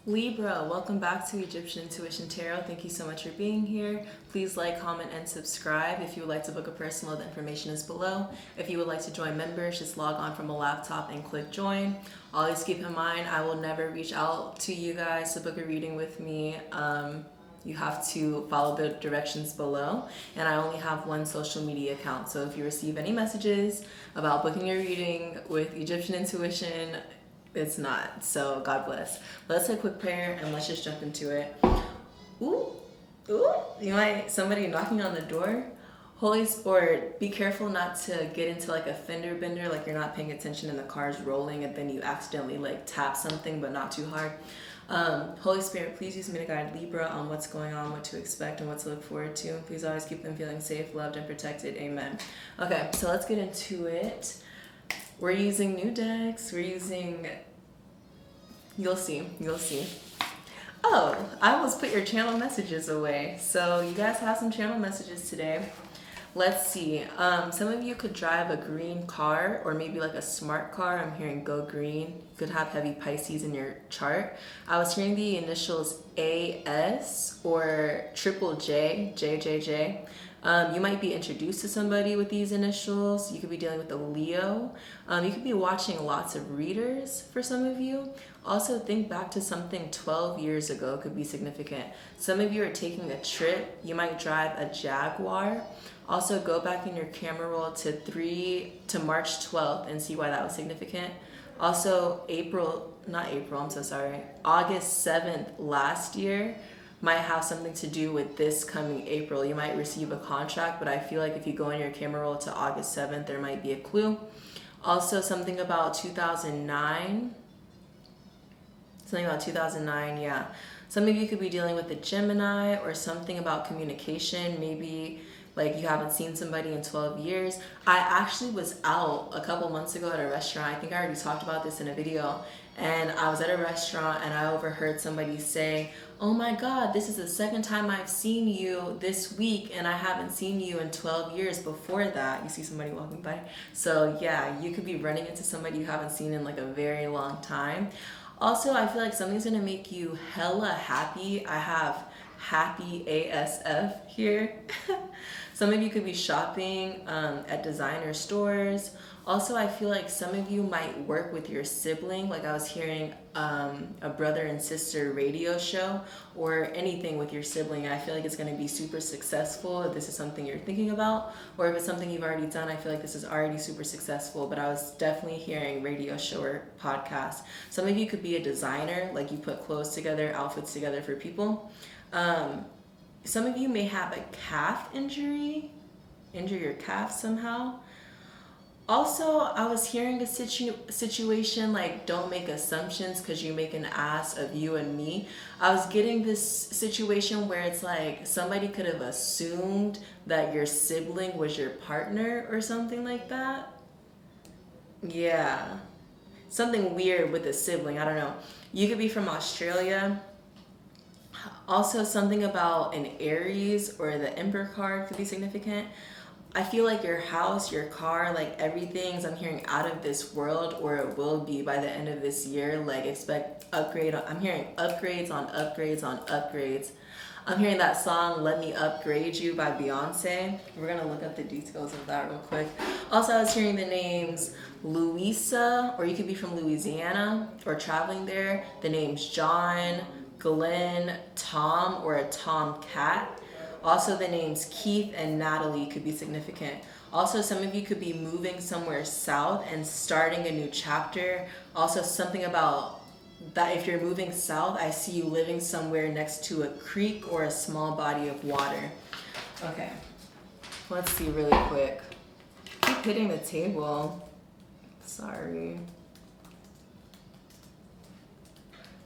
Libra, welcome back to Egyptian Intuition Tarot. Thank you so much for being here. Please like, comment, and subscribe. If you would like to book a personal, the information is below. If you would like to join members, just log on from a laptop and click join. Always keep in mind, I will never reach out to you guys to book a reading with me. You have to follow the directions below, and I only have one social media account. So if you receive any messages about booking a reading with Egyptian Intuition, it's not. So God bless. Let's say a quick prayer and let's just jump into it. Ooh, somebody knocking on the door. Holy Spirit, be careful not to get into like a fender bender, like you're not paying attention and the car's rolling and then you accidentally like tap something but not too hard. Holy Spirit, please use me to guide Libra on what's going on, what to expect, and what to look forward to. Please always keep them feeling safe, loved, and protected. Amen. Okay, so let's get into it. We're using new decks. We're using, you'll see. Oh, I almost put your channel messages away. So you guys have some channel messages today. Let's see. Some of you could drive a green car or maybe like a smart car. I'm hearing go green. You could have heavy Pisces in your chart. I was hearing the initials AS or triple J, JJJ. You might be introduced to somebody with these initials. You could be dealing with a Leo. You could be watching lots of readers for some of you. Also, think back to something 12 years ago could be significant. Some of you are taking a trip. You might drive a Jaguar. Also, go back in your camera roll to March 12th and see why that was significant. Also, August 7th last year might have something to do with this coming April. You might receive a contract, but I feel like if you go in your camera roll to August 7th, there might be a clue. Also, something about 2009. Yeah. Some of you could be dealing with a Gemini or something about communication. Maybe like you haven't seen somebody in 12 years. I actually was out a couple months ago at a restaurant. I think I already talked about this in a video. And I was at a restaurant and I overheard somebody say, "Oh my God, this is the second time I've seen you this week and I haven't seen you in 12 years before that." You see somebody walking by. So yeah, you could be running into somebody you haven't seen in like a very long time. Also, I feel like something's gonna make you hella happy. I have happy ASF here. Some of you could be shopping at designer stores. Also, I feel like some of you might work with your sibling. Like I was hearing a brother and sister radio show or anything with your sibling. I feel like it's going to be super successful if this is something you're thinking about, or if it's something you've already done. I feel like this is already super successful, but I was definitely hearing radio show or podcast. Some of you could be a designer, like you put clothes together, outfits together for people. Some of you may have a calf injury, injure your calf somehow. Also, I was hearing a situation like don't make assumptions because you make an ass of you and me. I was getting this situation where it's like somebody could have assumed that your sibling was your partner or something like that. Yeah. Something weird with a sibling, I don't know. You could be from Australia. Also, something about an Aries or the Emperor card could be significant. I feel like your house, your car, like everything's, I'm hearing out of this world, or it will be by the end of this year. Like expect upgrade. I'm hearing upgrades on upgrades on upgrades. I'm hearing that song, "Let Me Upgrade You" by Beyonce. We're gonna look up the details of that real quick. Also, I was hearing the names Louisa, or you could be from Louisiana or traveling there. The names John, Glenn, Tom, or a Tomcat. Also, the names Keith and Natalie could be significant. Also, some of you could be moving somewhere south and starting a new chapter. Also, something about that if you're moving south, I see you living somewhere next to a creek or a small body of water. Okay, let's see really quick. Keep hitting the table. Sorry.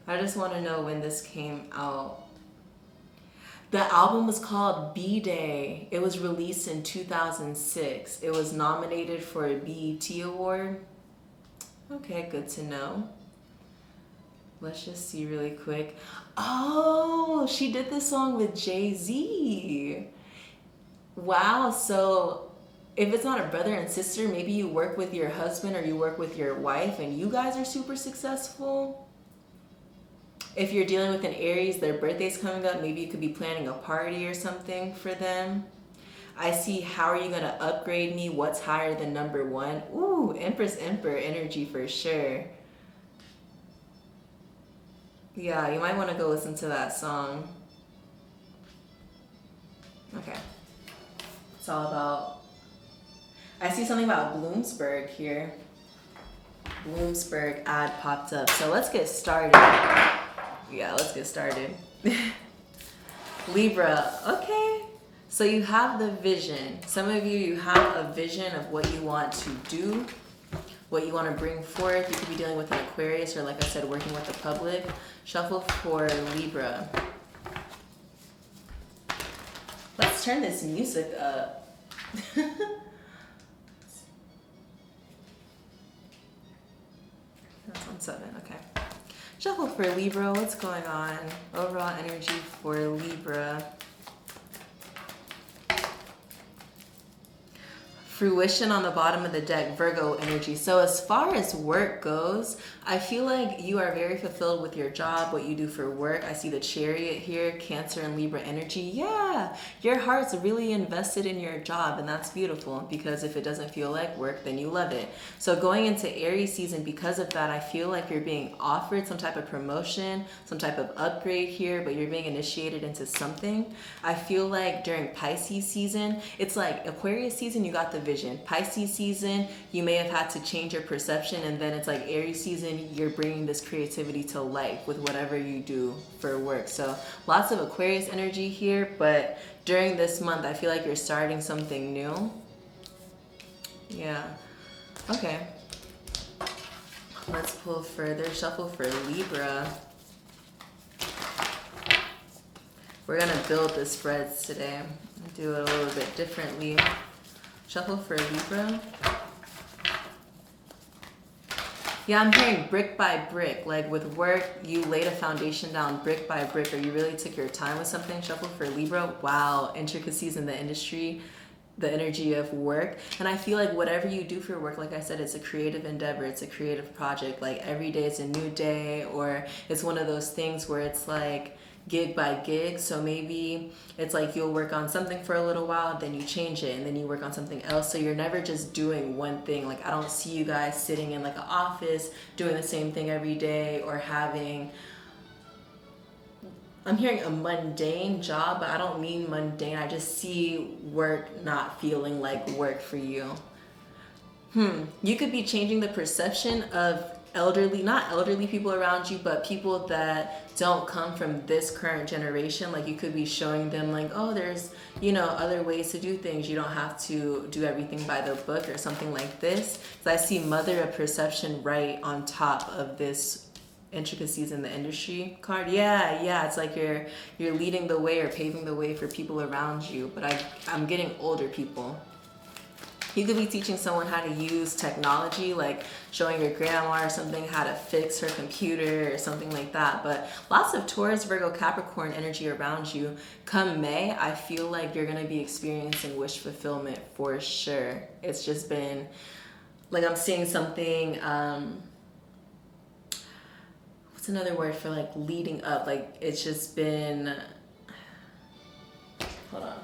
I just want to know when this came out. The album was called B-Day. It was released in 2006. It was nominated for a BET award. Okay, good to know. Let's just see really quick. Oh, she did this song with Jay-Z. Wow, so if it's not a brother and sister, maybe you work with your husband or you work with your wife and you guys are super successful. If you're dealing with an Aries, their birthday's coming up, maybe you could be planning a party or something for them. I see, how are you gonna upgrade me? What's higher than number one? Ooh, Empress Emperor energy for sure. Yeah, you might want to go listen to that song. Okay. It's all about, I see something about Bloomsburg here. Bloomsburg ad popped up. So let's get started. Yeah, let's get started. Libra, okay. So you have the vision. Some of you have a vision of what you want to do, what you want to bring forth. You could be dealing with an Aquarius or, like I said, working with the public. Shuffle for Libra. Let's turn this music up. That's on 7, okay. Shuffle for Libra, what's going on? Overall energy for Libra. Fruition on the bottom of the deck, Virgo energy. So as far as work goes, I feel like you are very fulfilled with your job, what you do for work. I see the Chariot here, Cancer and Libra energy. Yeah, your heart's really invested in your job, and that's beautiful, because if it doesn't feel like work, then you love it. So going into Aries season, because of that, I feel like you're being offered some type of promotion, some type of upgrade here, but you're being initiated into something. I feel like during Pisces season, it's like Aquarius season, you got the vision. Pisces season, you may have had to change your perception, and then it's like Aries season, you're bringing this creativity to life with whatever you do for work. So lots of Aquarius energy here, but during this month, I feel like you're starting something new. Yeah. Okay. Let's pull further. Shuffle for Libra. We're gonna build the spreads today. Do it a little bit differently. Shuffle for Libra. Yeah, I'm hearing brick by brick. Like with work, you laid a foundation down brick by brick, or you really took your time with something. Shuffle for Libra. Wow, intricacies in the industry, the energy of work. And I feel like whatever you do for work, like I said, it's a creative endeavor. It's a creative project. Like every day is a new day, or it's one of those things where it's like gig by gig. So maybe it's like you'll work on something for a little while, then you change it, and then you work on something else. So you're never just doing one thing. Like I don't see you guys sitting in like an office doing the same thing every day, or having, I'm hearing a mundane job, but I don't mean mundane. I just see work not feeling like work for you. You could be changing the perception of elderly, not elderly people around you, but people that don't come from this current generation. Like you could be showing them like, oh, there's, you know, other ways to do things. You don't have to do everything by the book or something like this. So I see mother of perception right on top of this intricacies in the industry card. Yeah, it's like you're leading the way or paving the way for people around you, but I'm getting older people. You could be teaching someone how to use technology, like showing your grandma or something how to fix her computer or something like that. But lots of Taurus, Virgo, Capricorn energy around you. Come May, I feel like you're going to be experiencing wish fulfillment for sure. It's just been, like I'm seeing something, what's another word for like leading up? Like it's just been, hold on.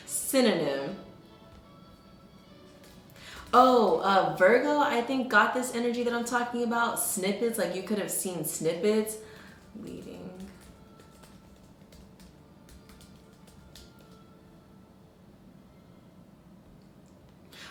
Synonym. Oh, Virgo, I think got this energy that I'm talking about. Snippets, like you could have seen snippets. Leading.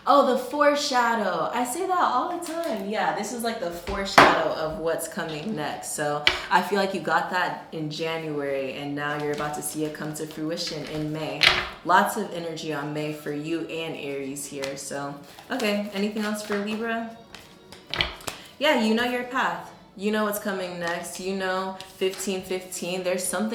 Oh, the foreshadow. I say that all the time. Yeah, this is like the foreshadow of what's coming next. So I feel like you got that in January, and now you're about to see it come to fruition in May. Lots of energy on May for you and Aries here. So, okay, anything else for Libra? Yeah, you know your path. You know what's coming next. You know 15-15. There's some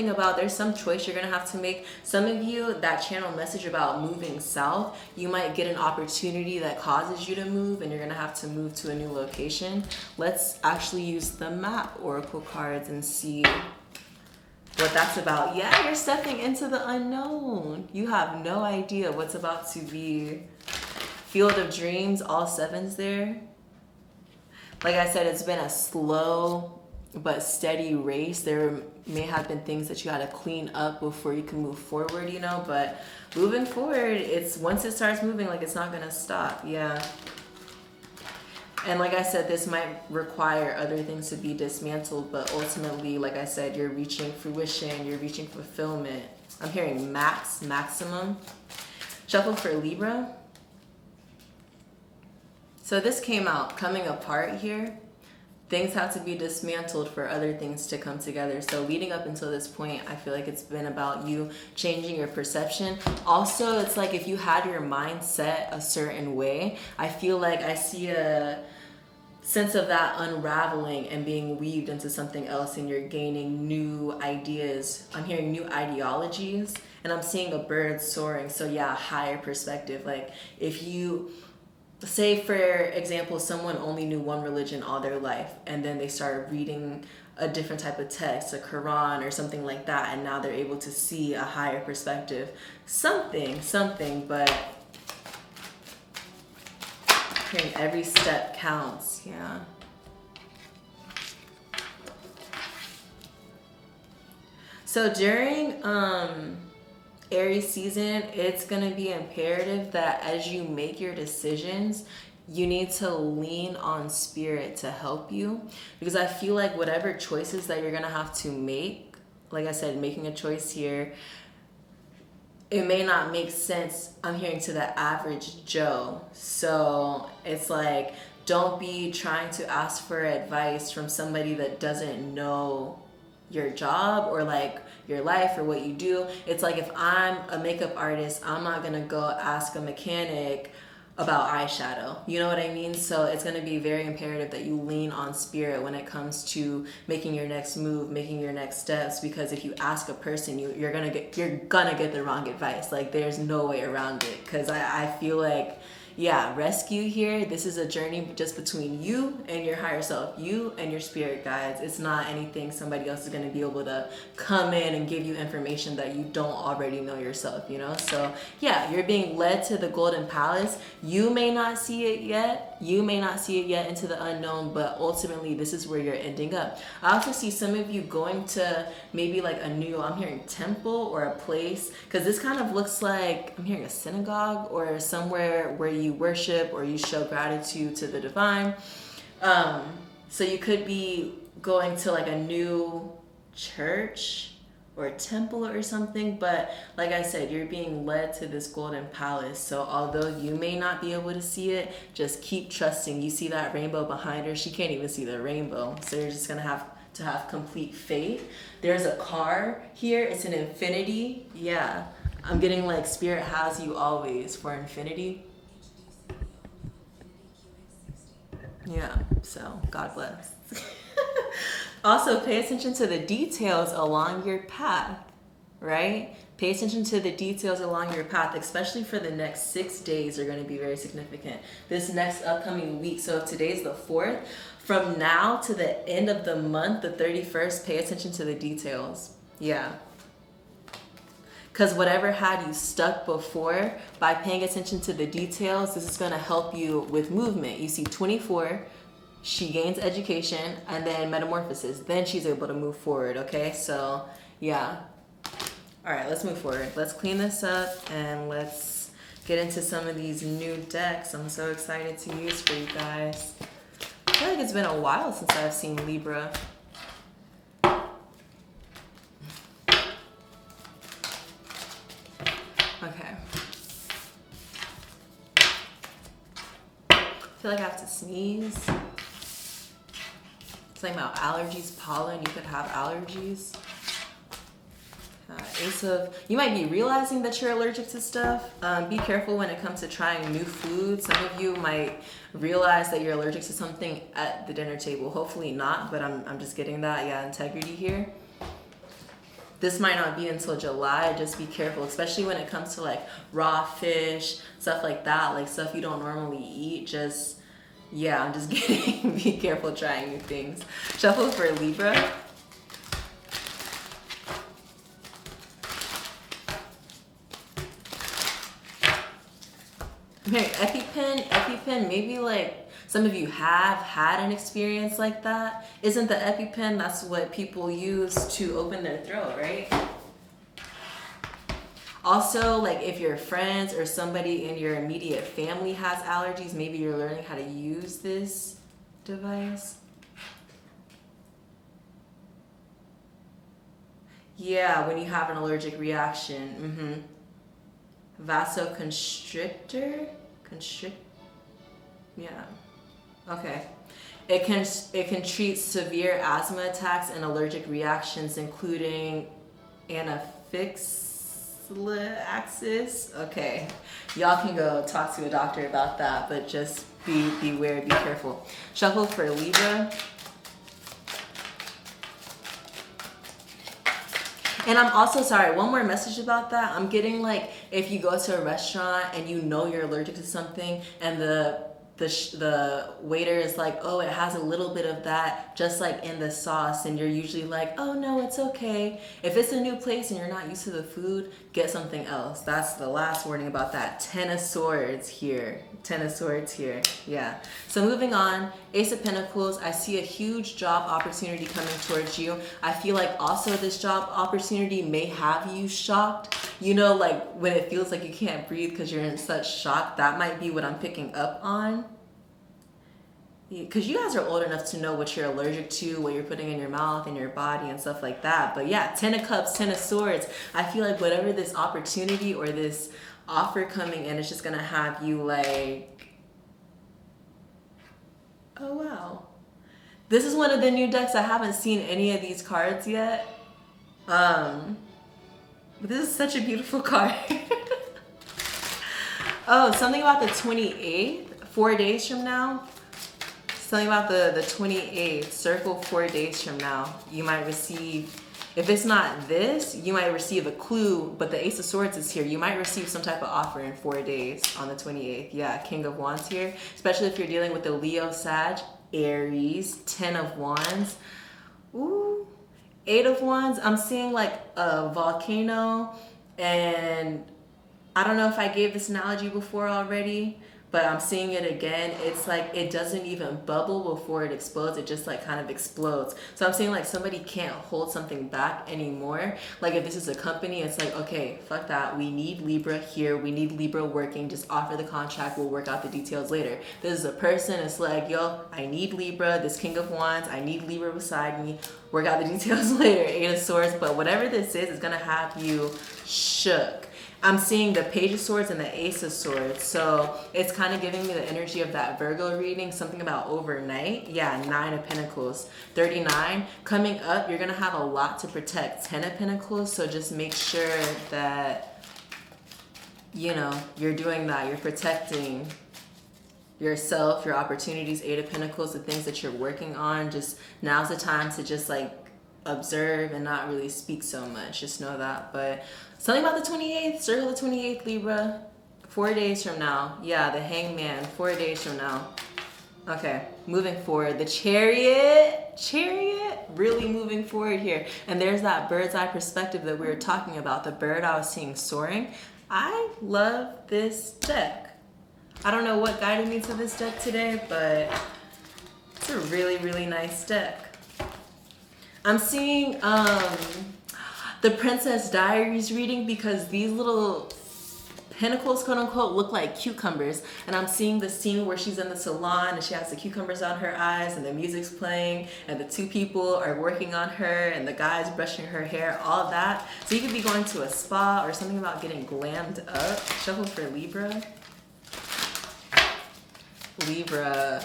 choice you're going to have to make. Some of you, that channel message about moving south, you might get an opportunity that causes you to move, and you're going to have to move to a new location. Let's actually use the map oracle cards and see what that's about. Yeah, you're stepping into the unknown. You have no idea what's about to be. Field of Dreams, all sevens there. Like I said, it's been a slow but steady race. There may have been things that you had to clean up before you can move forward, you know, but moving forward, it's once it starts moving, like it's not gonna stop. Yeah. And like I said, this might require other things to be dismantled, but ultimately, like I said, you're reaching fruition, you're reaching fulfillment. I'm hearing maximum. Shuffle for Libra. So this came out, coming apart here. Things have to be dismantled for other things to come together. So leading up until this point, I feel like it's been about you changing your perception. Also, it's like if you had your mind set a certain way, I feel like I see a sense of that unraveling and being weaved into something else, and you're gaining new ideas. I'm hearing new ideologies, and I'm seeing a bird soaring. So yeah, higher perspective. Like if you say, for example, someone only knew one religion all their life, and then they started reading a different type of text, a Quran or something like that, and now they're able to see a higher perspective. Something, but hearing every step counts, yeah. So during Aries season, it's going to be imperative that as you make your decisions, you need to lean on spirit to help you, because I feel like whatever choices that you're going to have to make, like I said, making a choice here, it may not make sense, I'm hearing, to the average Joe. So it's like, don't be trying to ask for advice from somebody that doesn't know your job or like your life or what you do. It's like if I'm a makeup artist, I'm not gonna go ask a mechanic about eyeshadow. You know what I mean? So it's gonna be very imperative that you lean on spirit when it comes to making your next move, making your next steps, because if you ask a person, you're gonna get the wrong advice. Like there's no way around it. Cause I feel like, yeah, rescue here. This is a journey just between you and your higher self, you and your spirit guides. It's not anything somebody else is going to be able to come in and give you information that you don't already know yourself, you know? So yeah, you're being led to the Golden Palace. You may not see it yet. You may not see it yet into the unknown, but ultimately this is where you're ending up. I also see some of you going to maybe like a new, I'm hearing temple or a place, because this kind of looks like, I'm hearing a synagogue or somewhere where you worship or you show gratitude to the divine. So you could be going to like a new church or a temple or something, but like I said, you're being led to this Golden Palace. So although you may not be able to see it, just keep trusting. You see that rainbow behind her? She can't even see the rainbow. So you're just gonna have to have complete faith. There's a car here. It's an infinity. Yeah, I'm getting like spirit has you always for infinity. Yeah, so God bless. Also, pay attention to the details along your path, right? Pay attention to the details along your path, especially for the next 6 days are going to be very significant. This next upcoming week, so if today's the 4th, from now to the end of the month, the 31st, pay attention to the details. Yeah. Because whatever had you stuck before, by paying attention to the details, this is going to help you with movement. You see 24, she gains education, and then metamorphosis. Then she's able to move forward, okay? So, yeah. All right, let's move forward. Let's clean this up, and let's get into some of these new decks I'm so excited to use for you guys. I feel like it's been a while since I've seen Libra. Okay. I feel like I have to sneeze. Something about allergies, pollen. You could have allergies. Ace of, you might be realizing that you're allergic to stuff. Be careful when it comes to trying new food. Some of you might realize that you're allergic to something at the dinner table. Hopefully not, but I'm just getting that. Yeah, integrity here. This might not be until July. Just be careful, especially when it comes to like raw fish, stuff like that, like stuff you don't normally eat. Just, yeah, I'm just kidding. Be careful trying new things. Shuffle for Libra. Okay, EpiPen, maybe like Some of you have had an experience like that. Isn't the EpiPen, that's what people use to open their throat, right? Also, like if your friends or somebody in your immediate family has allergies, maybe you're learning how to use this device. Yeah, when you have an allergic reaction. Vasoconstrictor? Yeah. Okay. It can treat severe asthma attacks and allergic reactions, including anaphylaxis. Okay. Y'all can go talk to a doctor about that, but just beware, be careful. Shuffle for Libra. And I'm also sorry, one more message about that. I'm getting like, if you go to a restaurant and you know you're allergic to something and the waiter is like, oh, it has a little bit of that just like in the sauce, and you're usually like, oh no, it's okay. If it's a new place and you're not used to the food, get something else. That's the last warning about that. 10 of Swords here. 10 of Swords here. Yeah. So moving on, Ace of Pentacles. I see a huge job opportunity coming towards you. I feel like also this job opportunity may have you shocked. You know, like when it feels like you can't breathe because you're in such shock. That might be what I'm picking up on. Because you guys are old enough to know what you're allergic to, what you're putting in your mouth and your body and stuff like that. But yeah, 10 of Cups, 10 of Swords. I feel like whatever this opportunity or this offer coming in is just going to have you like, oh wow. This is one of the new decks. I haven't seen any of these cards yet. But this is such a beautiful card. Oh, something about the 28th, 4 days from now. Something about the 28th, circle 4 days from now. You might receive, if it's not this, you might receive a clue, but the Ace of Swords is here. You might receive some type of offer in 4 days on the 28th. Yeah, King of Wands here, especially if you're dealing with the Leo, Sag, Aries, 10 of Wands. Ooh, 8 of Wands. I'm seeing like a volcano, and I don't know if I gave this analogy before already, but I'm seeing it again. It's like it doesn't even bubble before it explodes. It just like kind of explodes. So I'm saying like somebody can't hold something back anymore. Like if this is a company, it's like, okay, fuck that. We need Libra here. We need Libra working. Just offer the contract. We'll work out the details later. This is a person. It's like, yo, I need Libra. This King of Wands. I need Libra beside me. Work out the details later. 8 of Swords. But whatever this is going to have you shook. I'm seeing the Page of Swords and the Ace of Swords. So it's kind of giving me the energy of that Virgo reading, something about overnight. Yeah, 9 of Pentacles. 39. Coming up, you're going to have a lot to protect. 10 of Pentacles. So just make sure that, you know, you're doing that. You're protecting yourself, your opportunities. 8 of Pentacles, the things that you're working on. Just now's the time to just like observe and not really speak so much. Just know that. But something about the 28th, circle the 28th, Libra, 4 days from now. Yeah, the Hangman, 4 days from now. Okay, moving forward. The Chariot, really moving forward here. And there's that bird's eye perspective that we were talking about. The bird I was seeing soaring. I love this deck. I don't know what guided me to this deck today, but it's a really, really nice deck. I'm seeing the Princess Diaries reading because these little pentacles, quote unquote, look like cucumbers. And I'm seeing the scene where she's in the salon and she has the cucumbers on her eyes and the music's playing and the two people are working on her and the guy's brushing her hair, all that. So you could be going to a spa or something about getting glammed up. Shuffle for Libra. Libra.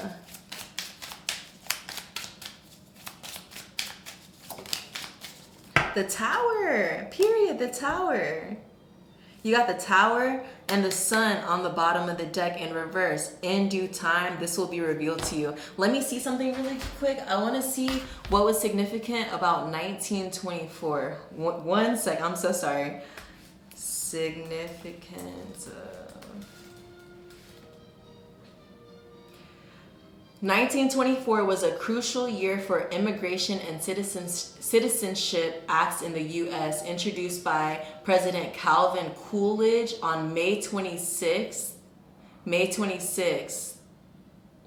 The Tower, period, the Tower. You got the Tower and the Sun on the bottom of the deck in reverse. In due time, this will be revealed to you. Let me see something really quick. I want to see what was significant about 1924. One sec, I'm so sorry. Significance. 1924 was a crucial year for immigration and citizenship acts in the U.S. introduced by President Calvin Coolidge on May 26th.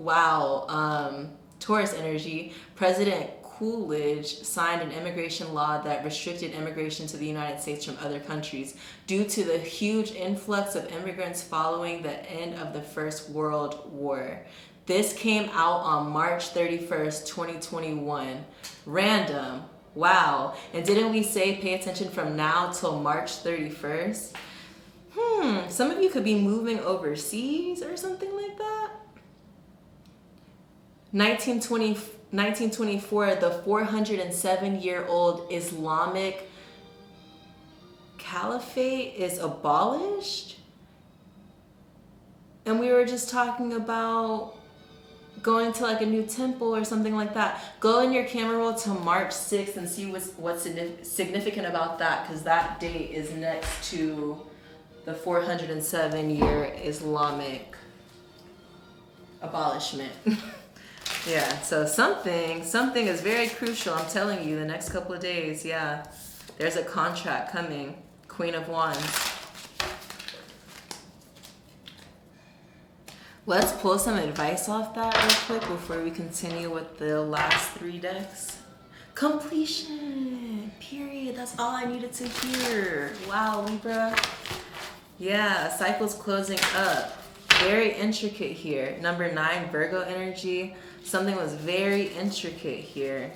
wow, Taurus energy, President Coolidge signed an immigration law that restricted immigration to the United States from other countries due to the huge influx of immigrants following the end of the First World War. This came out on March 31st, 2021. Random. Wow. And didn't we say pay attention from now till March 31st? Some of you could be moving overseas or something like that. 1924, the 407-year-old Islamic Caliphate is abolished. And we were just talking about going to like a new temple or something like that. Go in your camera roll to March 6th and see what's significant about that, because that date is next to the 407-year Islamic abolishment. Yeah, so something is very crucial. I'm telling you, the next couple of days, yeah. There's a contract coming. Queen of Wands. Let's pull some advice off that real quick before we continue with the last 3 decks. Completion. Period. That's all I needed to hear. Wow, Libra. Yeah, cycle's closing up. Very intricate here. Number 9, Virgo energy. Something was very intricate here.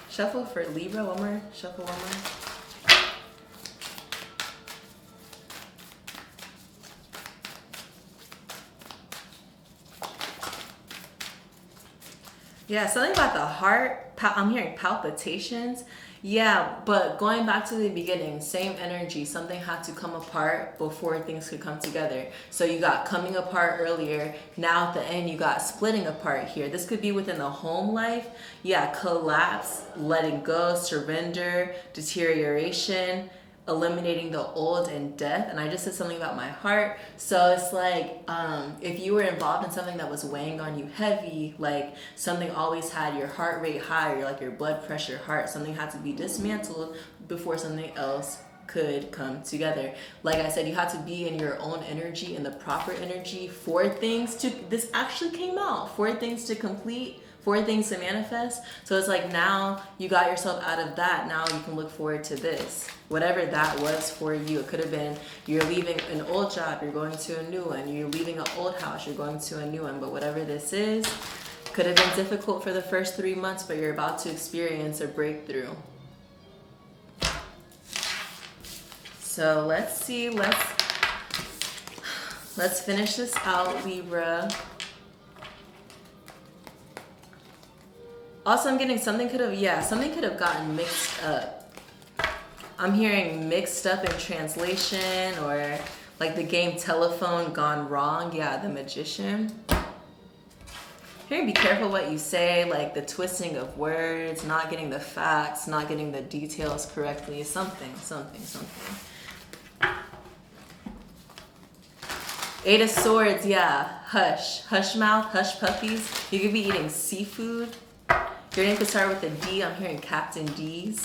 Shuffle for Libra. One more. Shuffle one more. Yeah, something about the heart. I'm hearing palpitations. Yeah, but going back to the beginning, same energy. Something had to come apart before things could come together. So you got coming apart earlier. Now at the end, you got splitting apart here. This could be within the home life. Yeah, collapse, letting go, surrender, deterioration, eliminating the old and death. And I just said something about my heart. So it's like if you were involved in something that was weighing on you heavy, like something always had your heart rate high, or like your blood pressure, heart, something had to be dismantled before something else could come together. Like I said, you had to be in your own energy, in the proper energy for things to, this actually came out, for things to complete, for things to manifest. So it's like now you got yourself out of that. Now you can look forward to this. Whatever that was for you. It could have been you're leaving an old job, you're going to a new one. You're leaving an old house, you're going to a new one. But whatever this is, could have been difficult for the first 3 months, but you're about to experience a breakthrough. So let's see, let's finish this out, Libra. Also, I'm getting something could have gotten mixed up. I'm hearing mixed up in translation, or like the game Telephone gone wrong. Yeah, the Magician. Here, be careful what you say, like the twisting of words, not getting the facts, not getting the details correctly. Something. 8 of Swords, yeah. Hush mouth, hush puppies. You could be eating seafood. Your name could start with a D. I'm hearing Captain D's.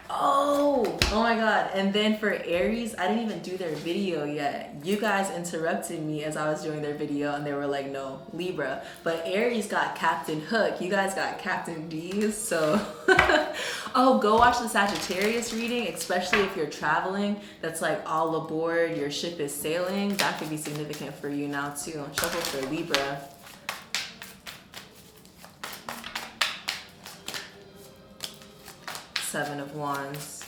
Oh my God. And then for Aries, I didn't even do their video yet. You guys interrupted me as I was doing their video and they were like, no, Libra. But Aries got Captain Hook. You guys got Captain D's. So, oh, go watch the Sagittarius reading, especially if you're traveling. That's like all aboard, your ship is sailing. That could be significant for you now too. Shuffle for Libra. Seven of Wands.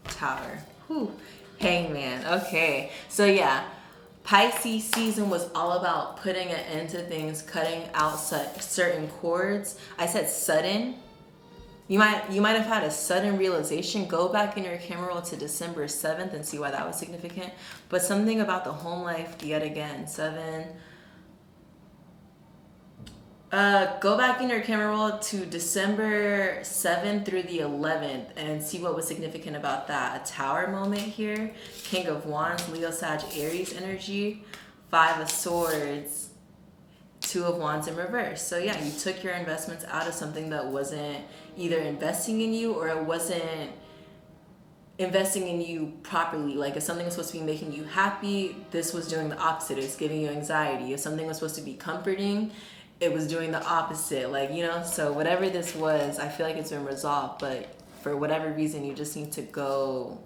Tower. Whew. Hangman. Okay. So yeah, Pisces season was all about putting an end to things, cutting out certain cords. I said sudden. You might have had a sudden realization. Go back in your camera roll to December 7th and see why that was significant. But something about the home life yet again. 7. Go back in your camera roll to December 7th through the 11th and see what was significant about that. A tower moment here. King of Wands, Leo, Sag, Aries energy. 5 of Swords. 2 of Wands in reverse. So yeah, you took your investments out of something that wasn't either investing in you, or it wasn't investing in you properly. Like if something was supposed to be making you happy, this was doing the opposite. It's giving you anxiety. If something was supposed to be comforting, it was doing the opposite. Like, you know, so whatever this was, I feel like it's been resolved, but for whatever reason, you just need to go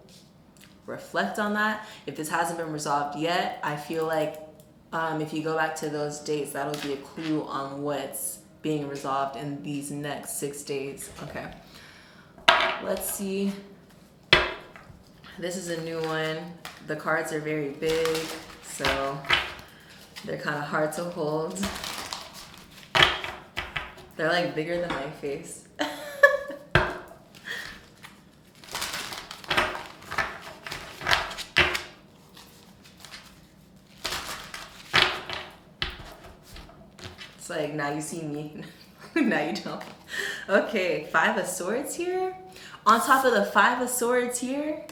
reflect on that. If this hasn't been resolved yet, I feel like if you go back to those dates, that'll be a clue on what's being resolved in these next 6 days. Okay, let's see. This is a new one. The cards are very big, so they're kind of hard to hold. They're like bigger than my face. It's like, now you see me, now you don't. Okay, 5 of Swords here. On top of the 5 of Swords here,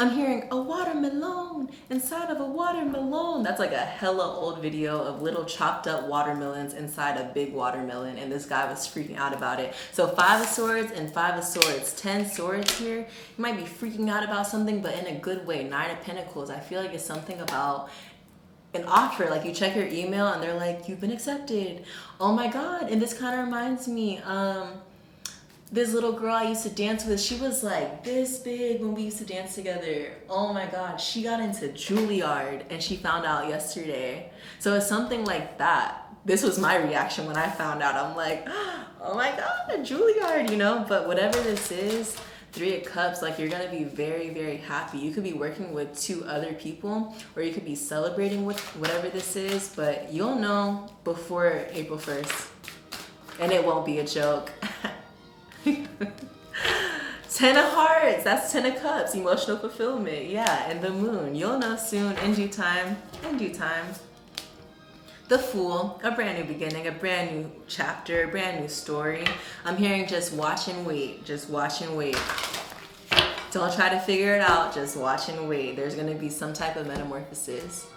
I'm hearing a watermelon inside of a watermelon. That's like a hella old video of little chopped up watermelons inside a big watermelon, and this guy was freaking out about it. So 5 of Swords and 5 of Swords, 10 swords here. You might be freaking out about something, but in a good way. 9 of Pentacles, I feel like it's something about an offer. Like you check your email and they're like, you've been accepted. Oh my God. And this kind of reminds me, this little girl I used to dance with, she was like this big when we used to dance together. Oh my God, she got into Juilliard and she found out yesterday. So it's something like that. This was my reaction when I found out. I'm like, oh my God, Juilliard, you know? But whatever this is, 3 of Cups, like you're gonna be very, very happy. You could be working with 2 other people, or you could be celebrating with whatever this is, but you'll know before April 1st. And it won't be a joke. 10 of Hearts, that's 10 of Cups, emotional fulfillment. Yeah, and the Moon. You'll know soon, in due time, in due time. The Fool, a brand new beginning, a brand new chapter, a brand new story. I'm hearing just watch and wait, just watch and wait. Don't try to figure it out, just watch and wait. There's gonna be some type of metamorphosis.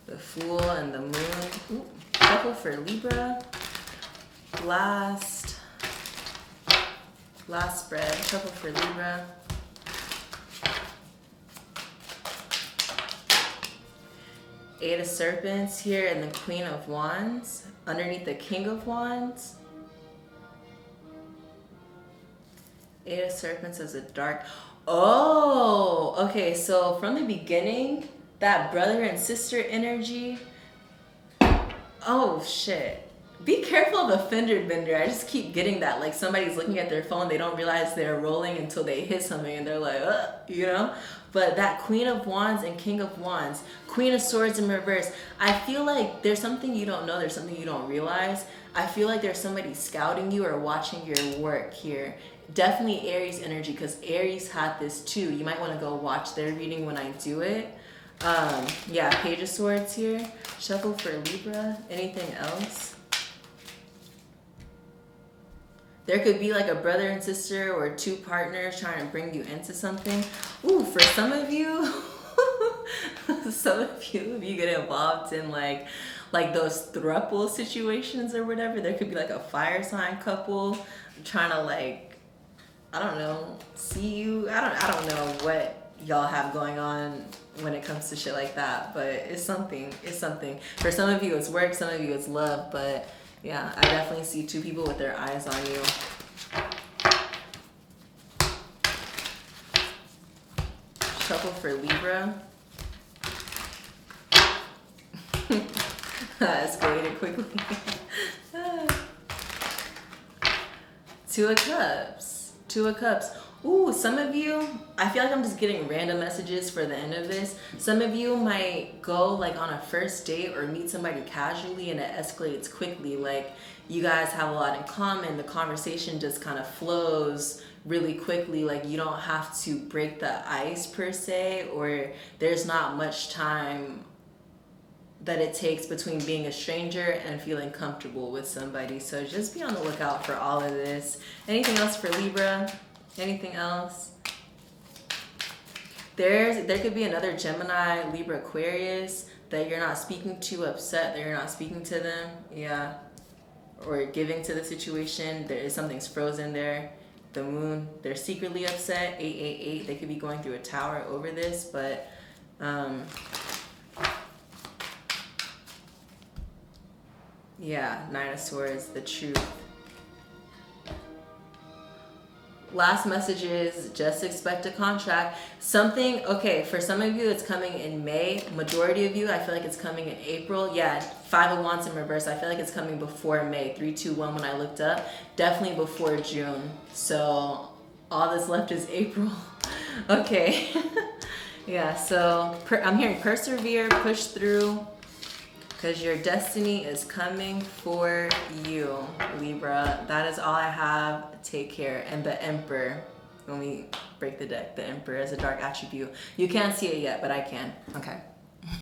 The Fool and the Moon. Ooh, couple for Libra. Last spread, couple for Libra. Eight of Serpents here and the Queen of Wands underneath the King of Wands. 8 of Serpents as a dark. Oh, okay. So from the beginning, that brother and sister energy. Oh shit. Be careful of a fender bender. I just keep getting that. Like somebody's looking at their phone, they don't realize they're rolling until they hit something and they're like, you know? But that Queen of Wands and King of Wands, Queen of Swords in reverse. I feel like there's something you don't know, there's something you don't realize. I feel like there's somebody scouting you or watching your work here. Definitely Aries energy, because Aries had this too. You might want to go watch their reading when I do it. Yeah, Page of Swords here. Shuffle for Libra. Anything else? There could be like a brother and sister or 2 partners trying to bring you into something. Ooh, for some of you, if you get involved in like those throuple situations or whatever, there could be like a fire sign couple trying to like, I don't know, see you. I don't know what y'all have going on when it comes to shit like that, but it's something. For some of you it's work, some of you it's love, but yeah, I definitely see 2 people with their eyes on you. Shuffle for Libra. Escalated quickly. 2 of Cups. 2 of Cups. Ooh, some of you, I feel like I'm just getting random messages for the end of this. Some of you might go like on a first date or meet somebody casually and it escalates quickly. Like you guys have a lot in common. The conversation just kind of flows really quickly. Like you don't have to break the ice per se, or there's not much time that it takes between being a stranger and feeling comfortable with somebody. So just be on the lookout for all of this. Anything else for Libra? Anything else? There could be another Gemini, Libra, Aquarius that you're not speaking to, upset that you're not speaking to them. Yeah. Or giving to the situation. Something's frozen there. the moon, they're secretly upset. 888, they could be going through a tower over this, but yeah, Nine of Swords, the truth. Last message is just expect a contract. Something, okay, for some of you it's coming in May. Majority of you, I feel like it's coming in April. Yeah, Five of Wands in reverse. I feel like it's coming before May. 321 when I looked up. Definitely before June. So all that's left is April. Okay. Yeah, so I'm hearing persevere, push through, because your destiny is coming for you, Libra. That is all I have. Take care. And the Emperor, when we break the deck, the Emperor is a dark attribute. You can't see it yet, but I can. Okay.